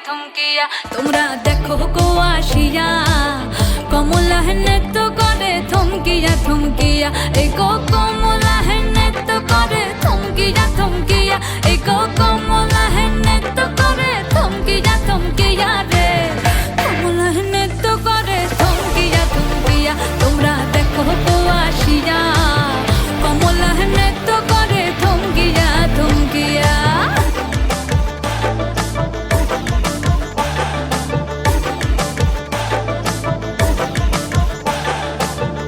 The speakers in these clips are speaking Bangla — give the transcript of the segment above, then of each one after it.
থমকিয়া তোমরা দেখো গো আসিয়া কমলা নৃত্য করে থমকিয়া থমকিয়া এই গো কমলা নৃত্য করে থমকিয়া থমকিয়া এই গো কমলা নৃত্য করে থমকিয়া থমকিয়া রে কমলা নৃত্য করে থমকিয়া থমকিয়া তোমরা দেখো গো আসিয়া কমলা নৃত্য করে থমকিয়া থমকিয়া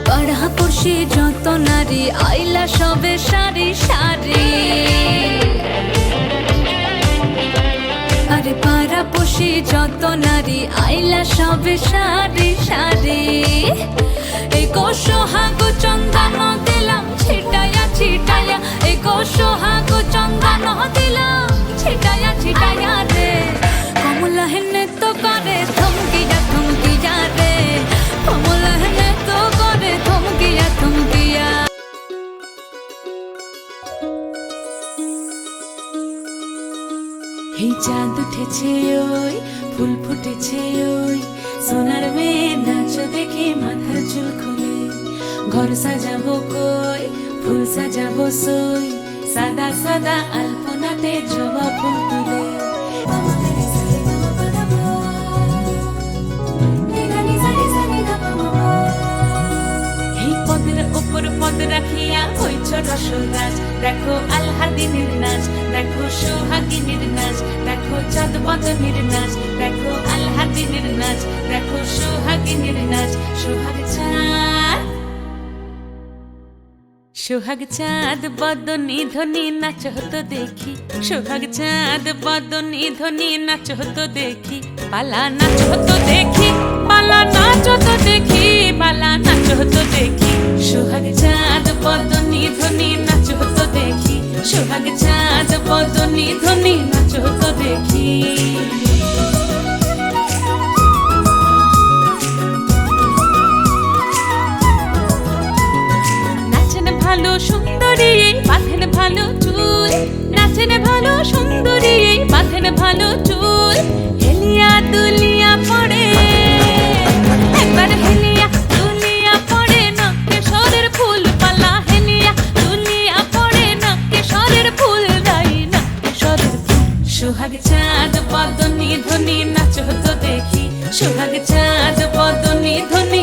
পাড়াপড়শি যত নারী আইলা সবে সারি সারি আরে পাড়াপড়শি যত নারী আইলা সবে সারি সারি এই গো সোহাগ চন্দন দিলাম ছিটায়া ছিটায়া এই গো সোহাগ চন্দন দিলাম ছিটায়া ছিটায়া রে কমলা নৃত্য করে থমকিয়া থমকিয়া রে কমলা নৃত্য করে থমকিয়া থমকিয়া এই চাঁদ উঠেছে ওই ফুল ফুটেছে ওই সোনার মেয়ে নাচ দেখে মাথার চুল খুলে ঘর সাজাবো কই ফুল সাজাবো সই সাদা সাদা আলপনাতে জবা ফুল তুলে এই পদের উপর পদ রাখিয়া হইছ রসরাজ দেখো আলহাদিনীর নাচ দেখো সোহাগিনীর নাচ দেখো চাঁদ বদনীর নাচ দেখো আলহাদিনীর নাচ দেখো সোহাগিনীর নাচ সোহাগ চাঁদ বদনী ধ্বনি নাচ হতো দেখি সোহাগ চাঁদ বদনী ধ্বনি নাচ হতো দেখি পালা নাচ হতো দেখি পালা নাচ হতো দেখি পালা নাচ হতো দেখি সোহাগ চাঁদ বদনী ধ্বনি নাচ হতো দেখি সোহাগ চাঁদ বদনী ধ্বনি নাচ হতো দেখি ভালো সুন্দরী বাঁধেন ভালো চুল নাচেন ভালো সুন্দরী বাঁধেন ভালো চুল হেলিয়া দুলিয়া পড়ে একবার হেলিয়া দুলিয়া পড়ে নকে সরের ফুল পালা হেলিয়া দুলিয়া পড়ে নকে সরের ফুল দাই নকে সরের ফুল সোহাগ চাঁদ বদনী ধ্বনি নাচ হতো দেখি সোহাগ চাঁদ বদনী ধ্বনি